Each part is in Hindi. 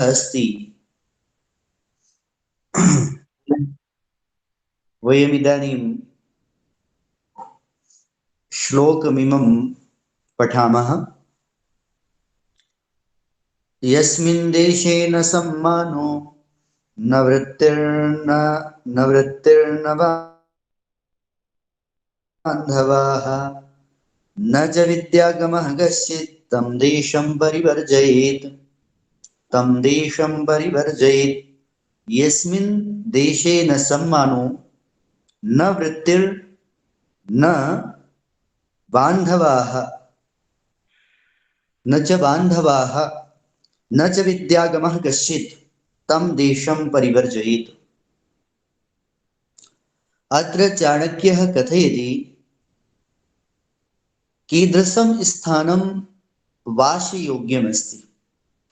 अस्ति वयमिदानीं श्लोकमिमं पठामः। यस्मिन् देशे न सम्मानो न वृत्तिर्न बान्धवाः न च विद्यागमः कश्चित् तं देशं परिवर्जयेत्। यस्मिन् देशे न सम्मानो न वृत्तिर्न बान्धवाः न च विद्यागमः कश्चित् तं देशं परिवर्जयेत्। अत्र चाणक्यः कथयति कीदृशं स्थानं वासयोग्यमस्ति,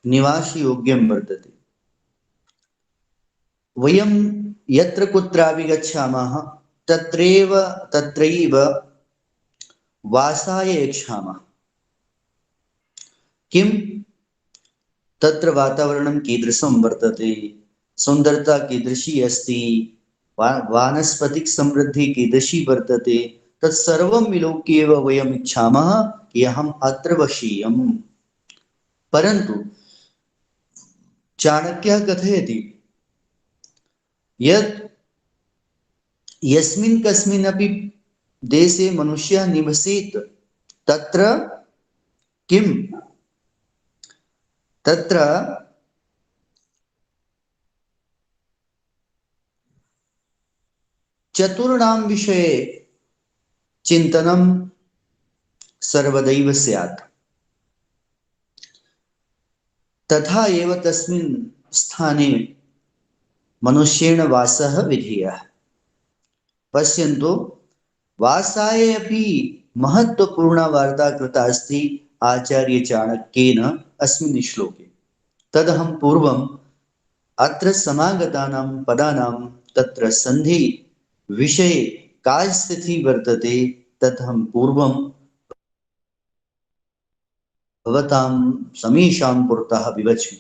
निवासयोग्यं वर्तते। वयं यत्र कुत्रापि गच्छामः तत्रैव वासाय इच्छामः। किं तत्र वातावरणं कीदृशं वर्तते, सुन्दरता कीदृशी अस्ति, वानस्पतिक समृद्धिः कीदृशी वर्तते, तत्सर्वं विलोक्य एव वयम् इच्छामः कि अहम् अत्र वसीयम्। परन्तु चाणक्यः कथयति यत् यस्मिन् कस्मिन्नपि देशे मनुष्यः निवसेत् तत्र किं तत्र चतुर्णां विषये चिन्तनं सर्वदैव स्यात्। तथा एव तस्मिन् स्थाने मनुष्येण वासः विधेयः। पश्यन्तु, वासाय अपि महत्वपूर्णा वार्ता कृता अस्ति आचार्य चाणक्येन अस्मिन् श्लोके। तदहं पूर्वम् अत्र समागतानां पदानां तत्र सन्धि विषये का स्थितिः वर्तते तदहं पूर्वं भवतां समीक्षां पुरतः विवच्मि।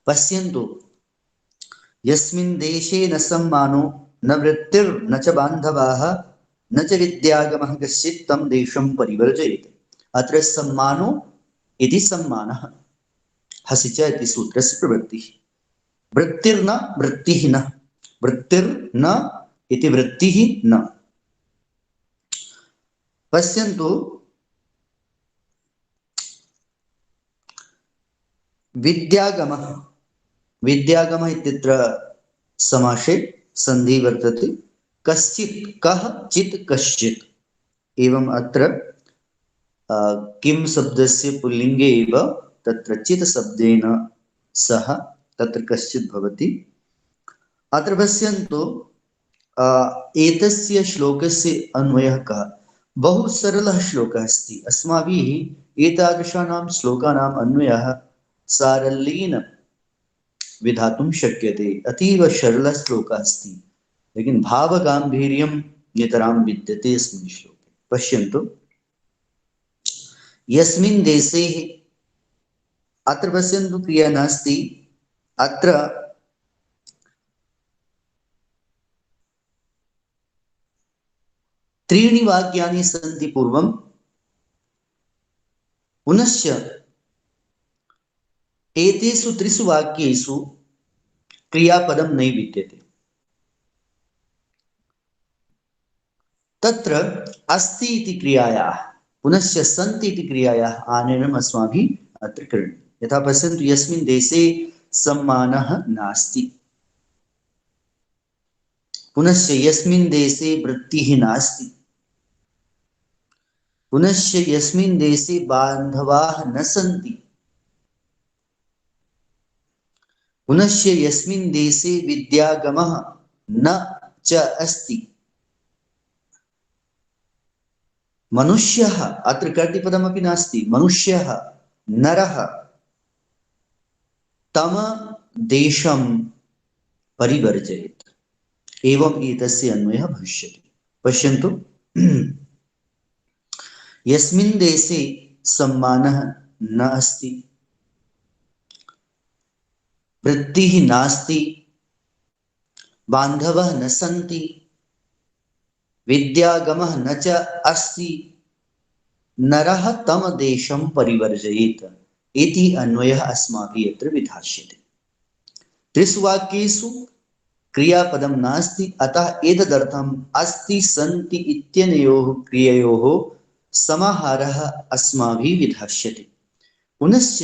पश्यन्तु, यस्मिन् देशे न सम्मानो न वृत्तिर्न च बान्धवाः न च विद्यागमः कश्चित् तं देशं परिवर्जयेत्। अत्र सम्मानो इति सम्मानः, हसि च इति सूत्रस्य प्रवृत्तिः। वृत्तिर्न वृत्तिः न, वृत्तिर्न इति वृत्तिः न। पश्यन्तु, विद्यागमः विद्यागमः इत्यत्र समासे सन्धि वर्तते। कश्चित्, कः चित् कश्चित्, एवम् अत्र किं शब्दस्य पुल्लिङ्गे एव तत्र चित् शब्देन सह तत्र कश्चित् भवति। अत्र पश्यन्तु, एतस्य श्लोकस्य अन्वयः कः। बहु सरलः श्लोकः अस्ति। अस्माभिः एतादृशानां श्लोकानाम् अन्वयः सारल्येन विधातुं शक्यते। अतीव सरलः श्लोकः अस्ति, लेकिन भावगाम्भीर्यं नितरां विद्यते अस्मिन् श्लोके। पश्यन्तु, यस्मिन् देशे, अत्र पश्यन्तु क्रिया नास्ति। अत्र त्रीणि वाक्यानि सन्ति पूर्वं, पुनश्च एतेषु त्रिषु वाक्येषु क्रियापदं न विद्यते। तत्र अस्ति इति क्रियायाः पुनश्च सन्ति इति क्रियायाः आनयनम् अस्माभिः अत्र करणीयम्। यथा पश्यन्तु, यस्मिन् देशे सम्मानः नास्ति, पुनश्च यस्मिन् देशे वृत्तिः नास्ति, पुनश्च यस्मिन् देशे बान्धवाः न सन्ति, पुनश्च यस्मिन् देशे विद्यागमः न च अस्ति। मनुष्यः, अत्र कर्तृपदमपि नास्ति, मनुष्यः नरः तम देशं परिवर्जयेत्। एवम् एतस्य अन्वयः भविष्यति। पश्यन्तु, यस्मिन् देशे सम्मानः न अस्ति, वृत्तिः नास्ति, बान्धवः न सन्ति, विद्यागमः न च अस्ति, नरः तम देशं परिवर्जयेत् इति अन्वयः अस्माभिः अत्र विधास्यते। त्रिषु वाक्येषु क्रियापदं नास्ति, अतः एतदर्थम् अस्ति सन्ति इत्यनयोः क्रिययोः समाहारः अस्माभिः विधास्यते। पुनश्च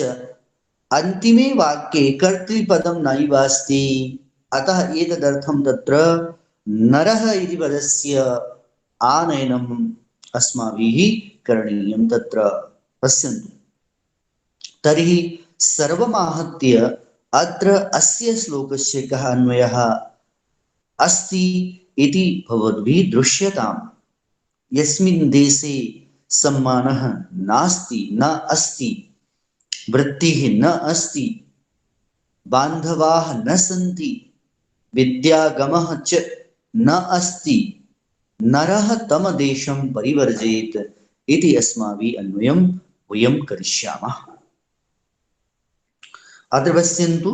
अन्तिमे वाक्ये कर्तृपदं नैव अस्ति, अतः एतदर्थं तत्र नरः इति पदस्य आनयनम् अस्माभिः करणीयं। तत्र पश्यन्तु, तर्हि सर्वमाहत्य अत्र अस्य श्लोकस्य कः अन्वयः अस्ति इति भवद्भिः दृश्यताम्। यस्मिन् देशे सम्मानः नास्ति, न अस्ति, वृत्तिः न अस्ति, बान्धवाः न सन्ति, विद्यागमः च न अस्ति, नरः तम देशं परिवर्जयेत् इति अस्माभिः अन्वयं वयं करिष्यामः। अत्र पश्यन्तु,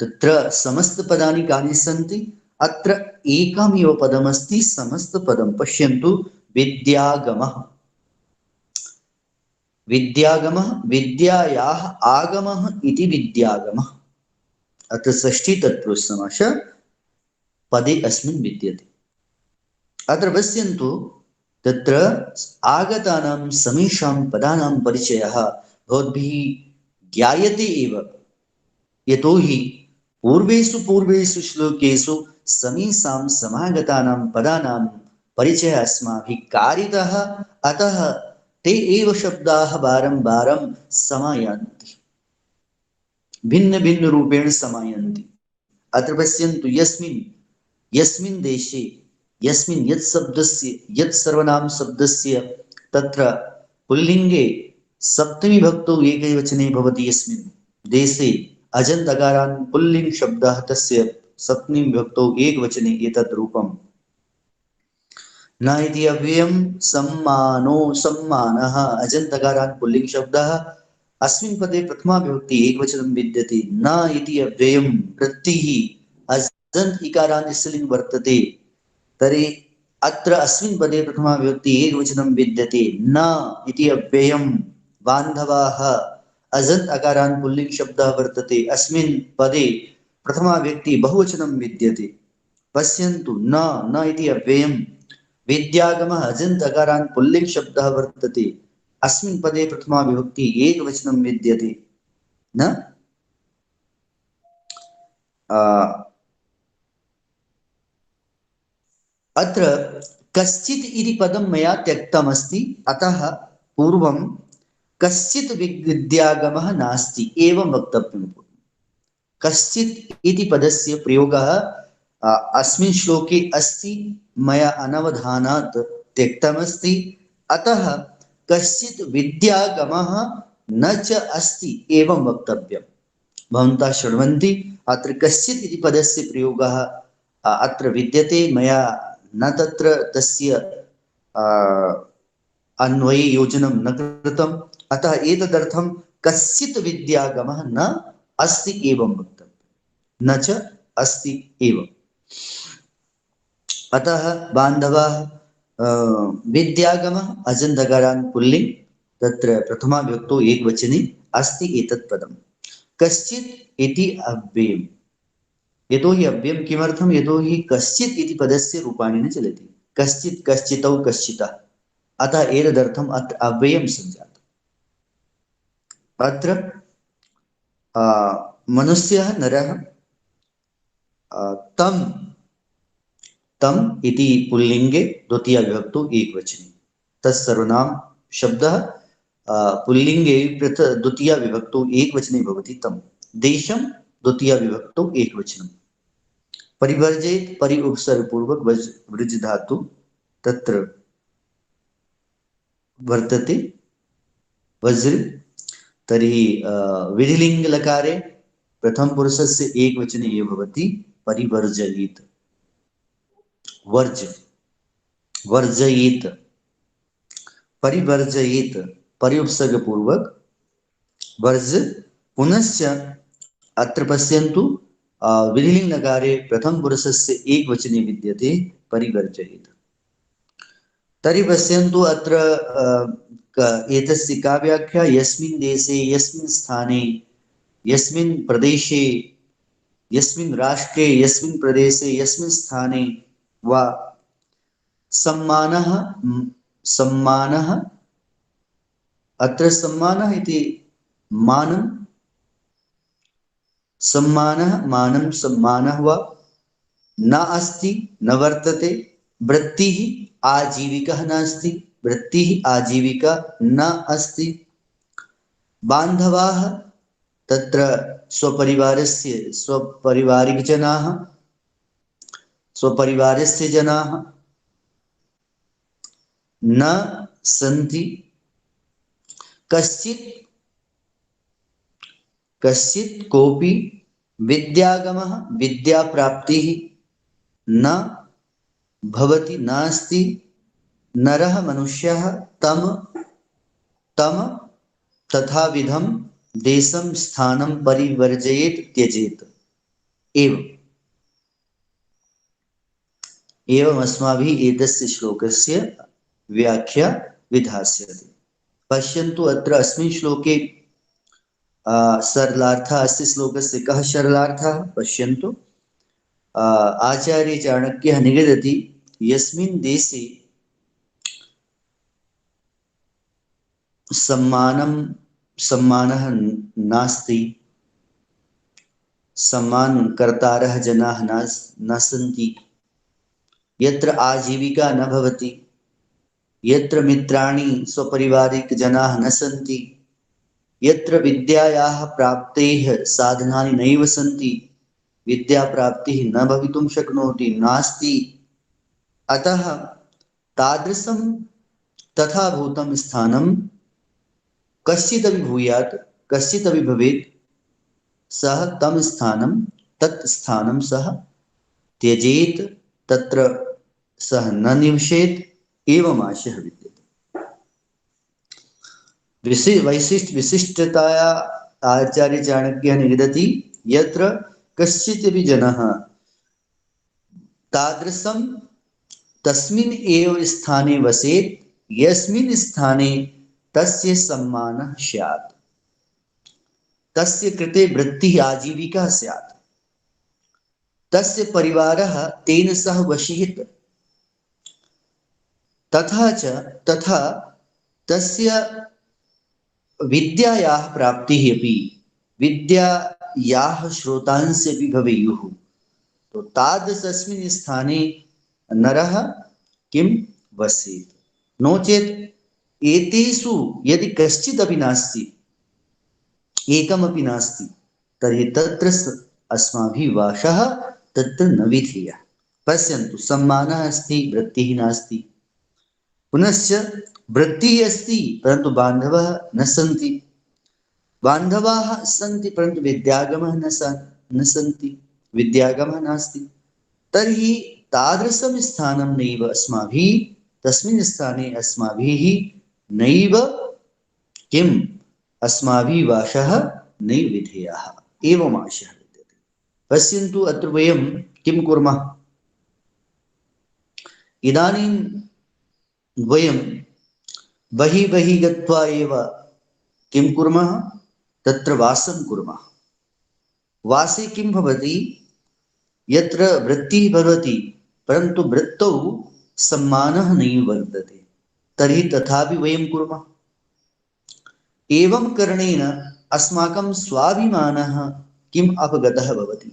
तत्र समस्तपदानि कानि सन्ति? अत्र एकमेव पदमस्ति समस्तपदं। पश्यन्तु, विद्यागमः, विद्यागमः, विद्यायाः आगमः इति विद्यागमः। अत्र षष्ठी तत्पुरुषसमासः पदे अस्मिन् विद्यते। अत्र पश्यन्तु, तत्र आगतानां समेषां पदानां परिचयः भवद्भिः ज्ञायते एव, यतोहि पूर्वेषु श्लोकेषु समेषां समागतानां पदानां परिचयः अस्माभिः कारितः, अतः ते एव शब्दाः वारं वारं समायान्ति, भिन्न भिन्न रूपेण समायान्ति। अत्र पश्यन्तु, यस्मिन् देशे, यस्मिन् यत् शब्दस्य, यत् सर्वनाम शब्दस्य तत्र पुल्लिङ्गे सप्तमी भक्तौ एकवचने भवति। यस्मिन् देशे अजन्त अकारान् पुल्लिङ्ग शब्दः तस्य सप्तमी भक्तौ एकवचने एतत् रूपम्। न इति अव्ययं सम्मानो, सम्मानः अजन्त अकारान् पुल्लिङ्ग शब्दः, अस्मिन् पदे प्रथमा विभक्ति एकवचनं विद्यते। न इति अव्ययं वृत्तिः अजन्त इकारान् स्त्रीलिङ्ग वर्तते, तर्हि अत्र अस्मिन् पदे प्रथमा विभक्ति एकवचनं विद्यते। न इति अव्ययं बान्धवाः अजन्त अकारान् पुल्लिङ्ग शब्दः वर्तते, अस्मिन् पदे प्रथमा विभक्ति बहुवचनं विद्यते। पश्यन्तु, न इति अव्ययं विद्यागमः अजन्त अकारान् पुल्लिङ्ग शब्दः वर्तते, अस्मिन् पदे प्रथमा विभक्ति एकवचनं विद्यते। न अत्र कश्चित् इति पदं मया त्यक्तमस्ति, अतः पूर्वं कश्चित् विद्यागमः नास्ति एवं वक्तव्यं। कश्चित् इति पदस्य प्रयोगः अस्मिन् श्लोके अस्ति, मया अनवधानात् त्यक्तमस्ति, अतः कश्चित् विद्यागमः न च अस्ति एवं वक्तव्यं। भवन्तः शृण्वन्ति, अत्र कश्चित् इति पदस्य प्रयोगः अत्र विद्यते, मया न तत्र तस्य अन्वये योजनं न कृतम्, अतः एतदर्थं कश्चित् विद्यागमः न अस्ति एवं वक्तव्यं, न च अस्ति एव। अतः बान्धवाः विद्यागमः अजन्त अकारान् पुल्लिङ्ग, तत्र प्रथमा विभक्तौ एकवचने अस्ति एतत् पदं। कश्चित् इति अव्ययम्, यतोहि अव्ययं किमर्थं? यतोहि कश्चित् इति पदस्य रूपाणि न चलति, कश्चित्, कश्चितौ, कश्चितः, अतः एतदर्थम् अत्र अव्ययं सञ्जातम्। अत्र मनुष्यः, नरः, तम इति पुल्लिङ्गे द्वितीया विभक्तौ एकवचने, तत्सर्वनाम शब्दः पुल्लिङ्गे द्वितीया विभक्तौ एकवचने भवति तम। देशं द्वितीया विभक्तौ एकवचनं। परिवर्जयेत् परि उपसर्गपूर्वक वृज धातु तत्र वर्तते वज्र, तर्हि विधिलिङ्ग लकारे प्रथम पुरुषस्य एकवचने ये भवति परिवर्जयेत्, वर्जयेत्, परिवर्जयेत्, परि उपसर्ग पूर्वक वर्ज, पुनश्च अत्र पश्यन्तु विधिलिङ् नकारे प्रथमपुरुषस्य एकवचने विद्यते परिवर्जयेत्। तर्हि पश्यन्तु अत्र एतस्य का व्याख्या? यस्मिन् देशे, यस्मिन् स्थाने, यस्मिन् प्रदेशे, यस्मिन् राष्ट्रे, यस्मिन् प्रदेशे, यस्मिन् स्थाने वा सम्मानः सम्मानः अत्र सम्मानः इति मानं सम्मानः मानं सम्मानः वा न अस्ति न वर्तते, वृत्तिः आजीविका नास्ति, वृत्तिः आजीविका न अस्ति, बान्धवाः तत्र स्वपरिवारस्य स्वपरिवारिकजनाः स्वपरिवारस्य जनाः न सन्ति, कश्चित् कोऽपि विद्यागमः विद्याप्राप्तिः न भवति नास्ति, नरः मनुष्यः तम तथाविधं देशं स्थानं परिवर्जयेत् त्यजेत्। एवम् अस्माभिः एतस्य श्लोकस्य व्याख्या विधास्यते। पश्यन्तु अत्र अस्मिन् श्लोके सरलार्थः अस्य श्लोकस्य कः सरलार्थः? पश्यन्तु आचार्य चाणक्यः निगदति यस्मिन् देशे सम्मानः नास्ति, सम्मानकर्तारः जनाः न सन्ति, यत्र आजीविका न भवति, यत्र मित्राणि स्वपरिवारिकजनाः न सन्ति, यत्र विद्यायाः प्राप्तेः साधनानि नैव सन्ति, विद्याप्राप्तिः न भवितुं शक्नोति, नास्ति, अतः तादृशं तथा भूतं स्थानं कश्चिदपि भूयात्, कश्चिदपि भवेत्, सः तं स्थानं तत् स्थानं सः त्यजेत्, तत्र सः न निवसेत्, एवम् आशयः विद्यते। विशिष्टताया आचार्य चाणक्यः निगदति यत्र कश्चिदपि जनः तादृशं तस्मिन् एव स्थाने वसेत् यस्मिन् स्थाने तस्य सम्मानः स्यात्, तस्य कृते वृत्तिः आजीविका स्यात्, तस्य परिवारः तेन सह वशेत्, तथा तस्य विद्यायाः प्राप्तिः अपि विद्यायाः श्रोतांसि अपि भवेयुः। तो तादृशस्मिन् स्थाने नरः किं वसेत्, नो चेत् एतेषु यदि कश्चिदपि नास्ति, एकमपि नास्ति, तर्हि तत्र अस्माभिः वासः तत्र न विधेयः। पश्यन्तु, सम्मानः अस्ति, वृत्तिः नास्ति, पुनश्च वृत्तिः अस्ति परन्तु बान्धवः न सन्ति, बान्धवाः सन्ति परन्तु विद्यागमः न सन्ति, विद्यागमः नास्ति, तर्हि तादृशं स्थानं नैव अस्माभिः, तस्मिन् स्थाने अस्माभिः नैव किम् अस्माभिः वासः नैव विधेयः, एवम् आशयः विद्यते। पश्यन्तु अत्र वयं किं कुर्मः? इदानीं वयं बहिः गत्वा एव किं कुर्मः? तत्र वासं कुर्मः। वासे किं भवति? यत्र वृत्तिः भवति परन्तु वृत्तौ सम्मानः नैव वर्तते, तर्हि तथापि वयं कुर्मः। एवं करणेन अस्माकं स्वाभिमानः किम् अपगतः भवति,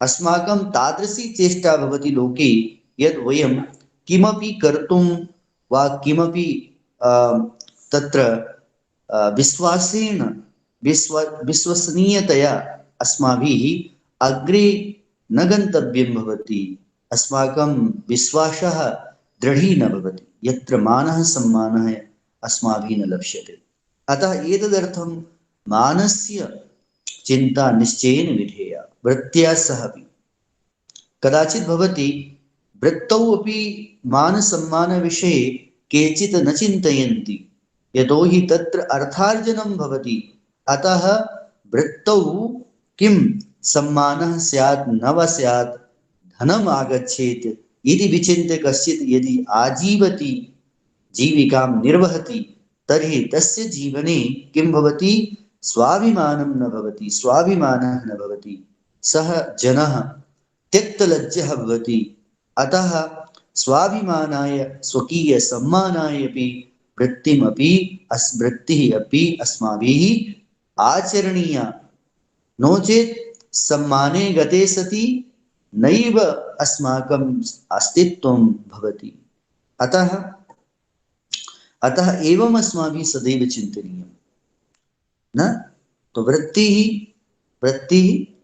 अस्माकं तादृशी चेष्टा भवति लोके यद् वयं किमपि कर्तुं वा किमपि तत्र विश्वसनीयतया अस्माभिः अग्रे न गन्तव्यं भवति, अस्माकं विश्वासः दृढी न भवति, यत्र मानः सम्मानः अस्माभिः न लक्ष्यते। अतः एतदर्थं मानस्य चिन्ता निश्चयेन विधेया, वृत्त्या सह अपि। कदाचित् भवति वृत्तौ अपि मानसम्मानविषये केचित् न चिन्तयन्ति, यतोहि तत्र अर्थार्जनं भवति, अतः वृत्तौ किं सम्मानः स्यात् न वा स्यात् धनम् आगच्छेत् इति विचिन्त्य कश्चित् यदि आजीवति जीविकां निर्वहति तर्हि तस्य जीवने किं भवति स्वाभिमानं न भवति स्वाभिमानः न भवति सः जनः त्यक्तलज्जः भवति अतः स्वाभिमानाय स्वकीय सम्मानाय अपि वृत्तिः अपि अस्माभिः आचरणीया नो चेत् सम्माने गते सति नैव अस्माकम् अस्तित्वं भवति अतः एवम् अस्माभिः सदैव चिन्तनीयं न तो वृत्तिः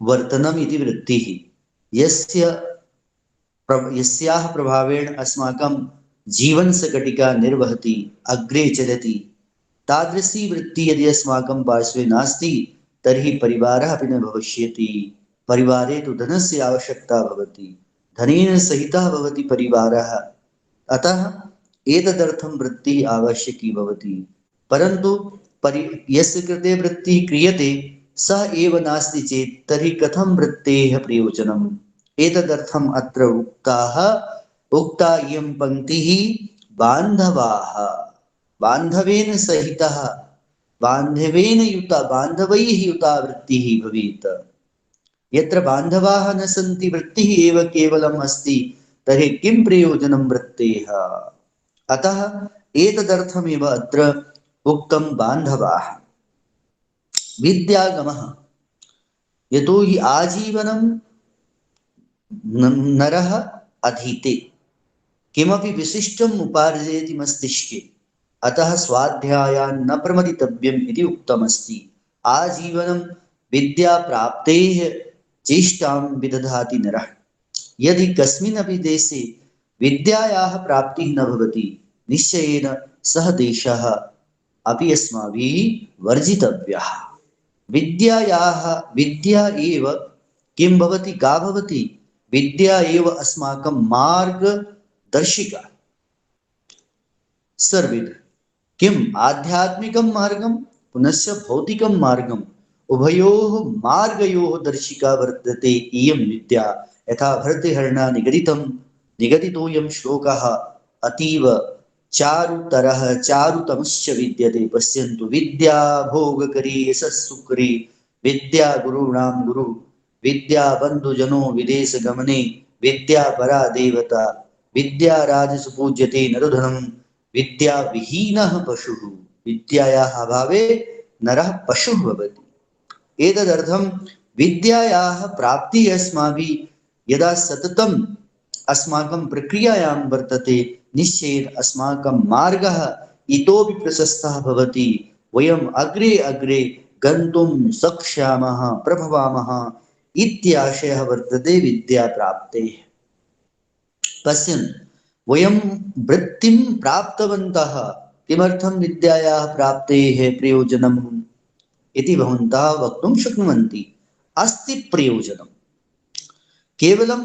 वर्तनम् इति वृत्तिः यस्याः प्रभावेण अस्माकं जीवनसकटिका निर्वहति अग्रे चलति तादृशी वृत्तिः यदि अस्माकं पार्श्वे नास्ति तर्हि परिवारः अपि न भविष्यति परिवारे तु धनस्य आवश्यकता भवति धनेन सहितः भवति परिवारः अतः एतदर्थं वृत्तिः आवश्यकी भवति परन्तु यस्य कृते वृत्तिः क्रियते सः एव नास्ति चेत् तर्हि कथं वृत्तेः प्रयोजनम् एतदर्थम् अत्र उक्ता इयं पङ्क्तिः बान्धवाः बान्धवेन सहितः बान्धवैः युता वृत्तिः भवेत् यत्र बान्धवाः न सन्ति वृत्तिः एव केवलम् अस्ति तर्हि किं प्रयोजनं वृत्तेः अतः एतदर्थमेव अत्र उक्तं बान्धवाः विद्यागमः यतो हि आजीवनं नरः अधीते किमपि विशिष्टम् उपार्जयति मस्तिष्के अतः स्वाध्यायान् न प्रमदितव्यम् इति उक्तमस्ति आजीवनं विद्याप्राप्तेः चेष्टां विदधाति नरः यदि कस्मिन्नपि देशे विद्यायाः प्राप्तिः न भवति निश्चयेन सः देशः अपि अस्माभिः वर्जितव्यः विद्या एव किं भवति का भवति विद्या एव अस्माकं मार्गदर्शिका सर्वविद किम् आध्यात्मिकं मार्गं पुनश्च भौतिकं मार्गम् उभयोः मार्गयोः दर्शिका वर्तते इयं विद्या यथा भर्तृहरिणा निगदितोऽयं श्लोकः अतीव चारुतरः चारुतमश्च विद्यते पश्यन्तु विद्या भोगकरी यशस्सुकरी विद्या गुरूणां गुरु विद्या बन्धुजनो विदेशगमने विद्या परा देवता विद्या राजसु पूज्यते नरधनं विद्या विहीनः पशुः विद्यायाः अभावे नरः पशुः भवति एतदर्थं विद्यायाः प्राप्तिः अस्माभिः यदा सततम् अस्माकं प्रक्रियायां वर्तते निश्चयेन अस्माकं मार्गः इतोपि प्रशस्तः भवति वयम् अग्रे अग्रे गन्तुं शक्ष्यामः प्रभवामः इत्याशयः वर्तते विद्याप्राप्तेः पश्यन्तु वयं वृत्तिं प्राप्तवन्तः किमर्थं विद्यायाः प्राप्तेः प्रयोजनम् इति भवन्तः वक्तुं शक्नुवन्ति अस्ति प्रयोजनं केवलं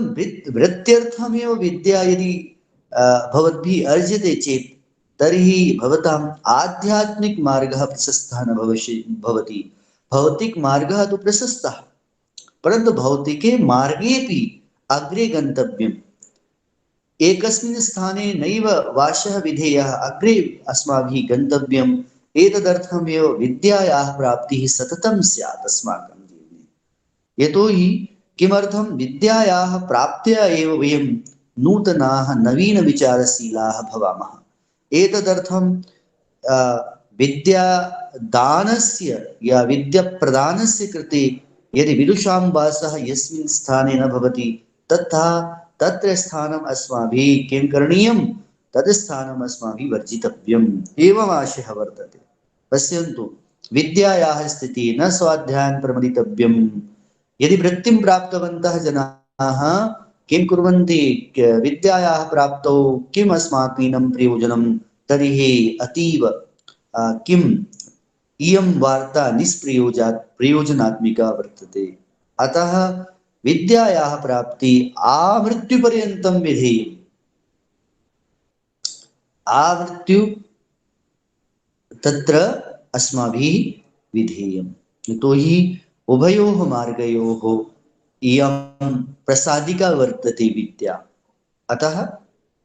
वृत्त्यर्थमेव विद्या यदि भवद्भिः अर्ज्यते चेत् तर्हि भवताम् आध्यात्मिक मार्गः प्रशस्तः न भवति भौतिक मार्गः तु प्रशस्तः परन्तु भौतिके मार्गेऽपि अग्रे गन्तव्यम् एकस्मिन् स्थाने नैव वासः विधेयः अग्रे अस्माभिः गन्तव्यम् एतदर्थमेव विद्यायाः प्राप्तिः सततं स्यात् अस्माकं जीवने यतोहि किमर्थं विद्यायाः प्राप्त्या एव वयं नूतनाः नवीनविचारशीलाः भवामः एतदर्थं विद्यादानस्य या विद्याप्रदानस्य कृते यदि विदुषां वासः यस्मिन् स्थाने न भवति तत्र स्थानम् अस्माभिः किं करणीयं तद् स्थानम् अस्माभिः वर्जितव्यम् एवम् आशयः वर्तते पश्यन्तु विद्यायाः स्थितिः न स्वाध्यायान् प्रमदितव्यम् यदि वृत्तिं प्राप्तवन्तः जनाः किं कुर्वन्ति विद्यायाः प्राप्तौ किम् अस्माकीनं प्रयोजनं तर्हि अतीव किम् इयं वार्ता प्रयोजनात्मिका वर्तते अतः विद्यायाः प्राप्ति आमृत्युपर्यन्तं विधेयम् आमृत्यु तत्र अस्माभिः विधेयम् यतोहि उभयोः मार्गयोः इयं प्रसादिका वर्तते विद्या। अतः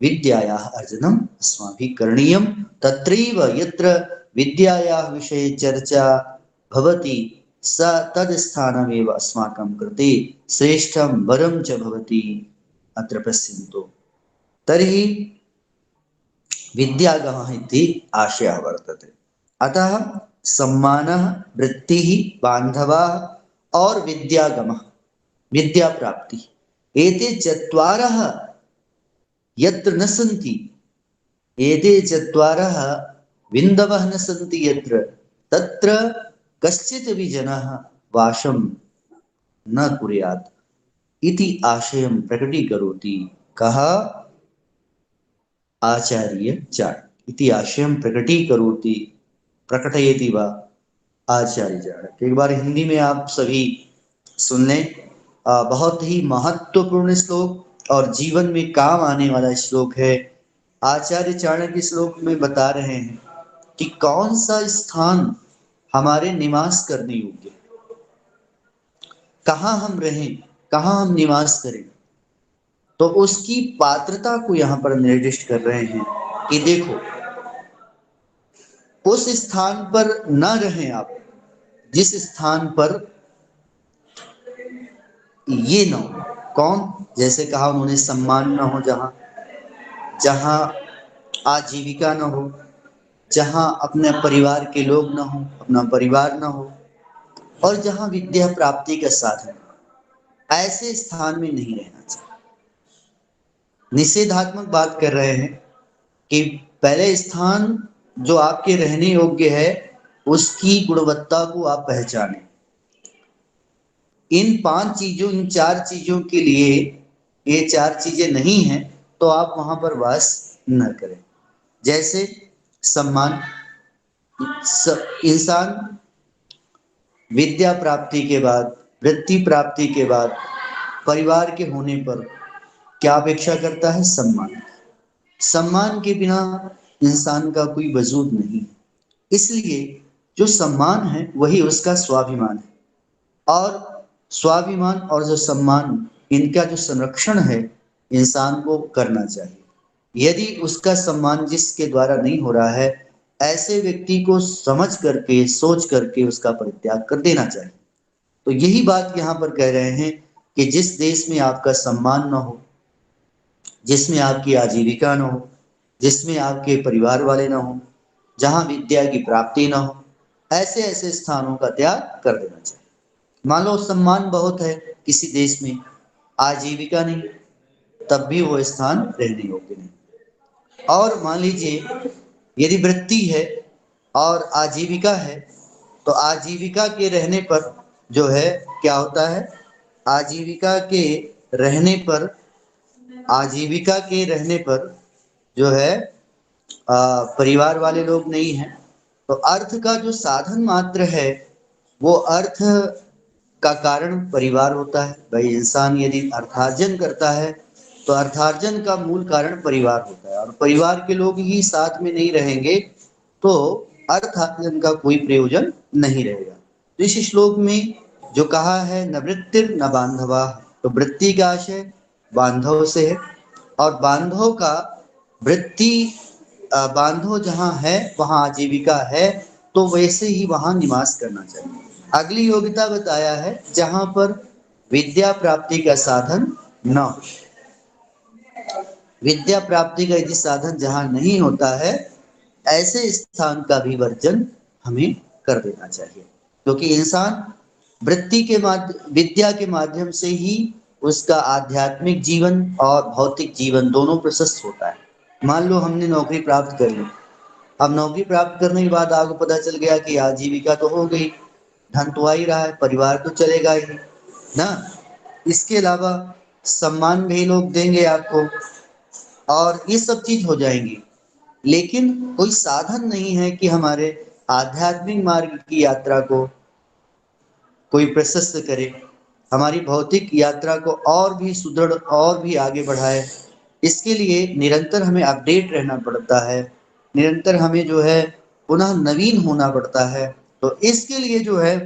विद्यायाः अर्जनम् अस्माभिः करणीयं। तत्रैव यत्र विद्यायाः विषये चर्चा भवति स तद् स्थानमेव अस्माकं कृते श्रेष्ठं वरं च भवति। अत्र पश्यन्तु, तर्हि विद्यागमः इति आशयः वर्तते। अतः सम्मानः, वृत्तिः, बान्धवाः और विद्यागमः, विद्या प्राप्ति, एते चत्वारः यत्र न सन्ति, एते चत्वारः बिन्दवः न सन्ति यत्र, तत्र कश्चित् अपि जनः वासं न कुर्यात् इति आशयं प्रकटीकरोति। कः? आचार्यचाणक्य इति आशयं प्रकटीकरोति, प्रकटयति वा आचार्यचाणक्य। एक बार हिंदी में आप सभी सुन लें, बहुत ही महत्वपूर्ण श्लोक और जीवन में काम आने वाला श्लोक है। आचार्य चाणक्य श्लोक में बता रहे हैं कि कौन सा स्थान हमारे निवास करने योग्य है, कहाँ हम रहें, कहाँ हम निवास करें। तो उसकी पात्रता को यहाँ पर निर्दिष्ट कर रहे हैं कि देखो, उस स्थान पर न रहें आप जिस स्थान पर ये न हो। कौन? जैसे कहा उन्होंने, सम्मान न हो जहां, जहां आजीविका न हो, जहां अपने परिवार के लोग न हो, अपना परिवार न हो, और जहां विद्या प्राप्ति का साधन, ऐसे स्थान में नहीं रहना चाहिए। निषेधात्मक बात कर रहे हैं कि पहले स्थान जो आपके रहने योग्य है उसकी गुणवत्ता को आप पहचानें। इन 5 चीजों, इन 4 चीजों के लिए ये 4 चीजें नहीं हैं तो आप वहां पर वास न करें। जैसे सम्मान, इंसान विद्या प्राप्ति के बाद, वृत्ति प्राप्ति के बाद, परिवार के होने पर क्या अपेक्षा करता है? सम्मान। सम्मान के बिना इंसान का कोई वजूद नहीं। इसलिए जो सम्मान है वही उसका स्वाभिमान है, और स्वाभिमान और जो सम्मान, इनका जो संरक्षण है इंसान को करना चाहिए। यदि उसका सम्मान जिसके द्वारा नहीं हो रहा है, ऐसे व्यक्ति को समझ करके, सोच करके उसका परित्याग कर देना चाहिए। तो यही बात यहाँ पर कह रहे हैं कि जिस देश में आपका सम्मान न हो, जिसमें आपकी आजीविका न हो, जिसमें आपके परिवार वाले न हो, जहाँ विद्या की प्राप्ति न हो, ऐसे ऐसे स्थानों का त्याग कर देना चाहिए। मान लो सम्मान बहुत है किसी देश में, आजीविका नहीं, तब भी वो स्थान रहने योग्य नहीं। और मान लीजिए यदि वृत्ति है और आजीविका है, तो आजीविका के रहने पर जो है क्या होता है? आजीविका के रहने पर, आजीविका के रहने पर जो है परिवार वाले लोग नहीं हैं, तो अर्थ का जो साधन मात्र है वो अर्थ का कारण परिवार होता है। भाई इंसान यदि अर्थार्जन करता है तो अर्थार्जन का मूल कारण परिवार होता है, और परिवार के लोग ही साथ में नहीं रहेंगे तो अर्थार्जन का कोई प्रयोजन नहीं रहेगा। तो इस श्लोक में जो कहा है, न वृत्तिर न बांधवा, तो वृत्ति का आशय बांधव से है, और बांधव का वृत्ति, बांधव जहाँ है वहाँ आजीविका है, तो वैसे ही वहाँ निवास करना चाहिए। अगली योग्यता बताया है जहाँ पर विद्या प्राप्ति का साधन न हो। विद्या प्राप्ति का यदि साधन जहाँ नहीं होता है, ऐसे स्थान का भी वर्जन हमें कर देना चाहिए, क्योंकि इंसान वृत्ति के माध्यम, विद्या के माध्यम से ही उसका आध्यात्मिक जीवन और भौतिक जीवन दोनों प्रशस्त होता है। मान लो हमने नौकरी प्राप्त कर ली, अब नौकरी प्राप्त करने के बाद आपको पता चल गया कि आजीविका तो हो गई, धन तो आ ही रहा है, परिवार तो चलेगा ही ना, इसके अलावा सम्मान भी लोग देंगे आपको, और ये सब चीज हो जाएंगी, लेकिन कोई साधन नहीं है कि हमारे आध्यात्मिक मार्ग की यात्रा को कोई प्रशस्त करे, हमारी भौतिक यात्रा को और भी सुदृढ़ और भी आगे बढ़ाए। इसके लिए निरंतर हमें अपडेट रहना पड़ता है, निरंतर हमें जो है पुनः नवीन होना पड़ता है। तो इसके लिए जो है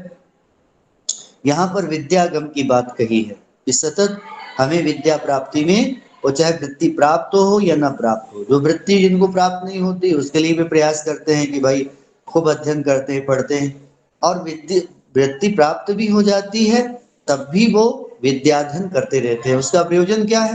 यहाँ पर विद्यागम की बात कही है कि सतत हमें विद्या प्राप्ति में, वो चाहे वृत्ति प्राप्त हो या न प्राप्त हो, जो वृत्ति जिनको प्राप्त नहीं होती उसके लिए भी प्रयास करते हैं कि भाई खूब अध्ययन करते हैं, पढ़ते हैं, और वृत्ति प्राप्त भी हो जाती है तब भी वो विद्याध्ययन करते रहते हैं। उसका प्रयोजन क्या है?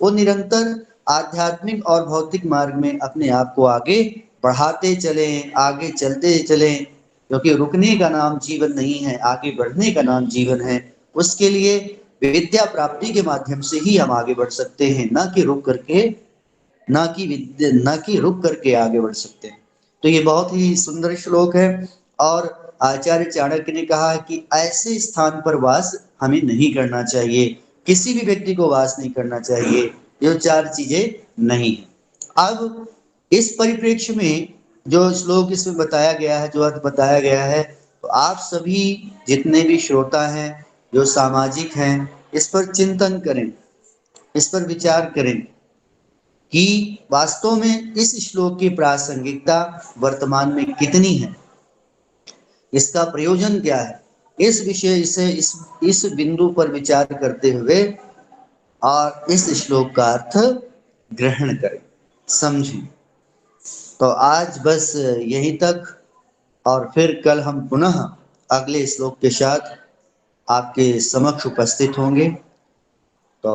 वो निरंतर आध्यात्मिक और भौतिक मार्ग में अपने आप को आगे बढ़ाते चलें, आगे चलते चलें, क्योंकि रुकने का नाम जीवन नहीं है, आगे बढ़ने का नाम जीवन है। उसके लिए विद्या प्राप्ति के माध्यम से ही हम आगे बढ़ सकते हैं, ना कि रुक करके, ना कि रुक करके आगे बढ़ सकते हैं। तो ये बहुत ही सुंदर श्लोक है, और आचार्य चाणक्य ने कहा है कि ऐसे स्थान पर वास हमें नहीं करना चाहिए, किसी भी व्यक्ति को वास नहीं करना चाहिए, ये चार चीजें नहीं है। अब इस परिप्रेक्ष्य में जो श्लोक इसमें बताया गया है, जो अर्थ बताया गया है, तो आप सभी जितने भी श्रोता हैं, जो सामाजिक हैं, इस पर चिंतन करें, इस पर विचार करें कि वास्तव में इस श्लोक की प्रासंगिकता वर्तमान में कितनी है, इसका प्रयोजन क्या है। इस विषय से इस बिंदु पर विचार करते हुए और इस श्लोक का अर्थ ग्रहण करें, समझें। तो आज बस यहीं तक, और फिर कल हम पुनः अगले श्लोक के साथ आपके समक्ष उपस्थित होंगे।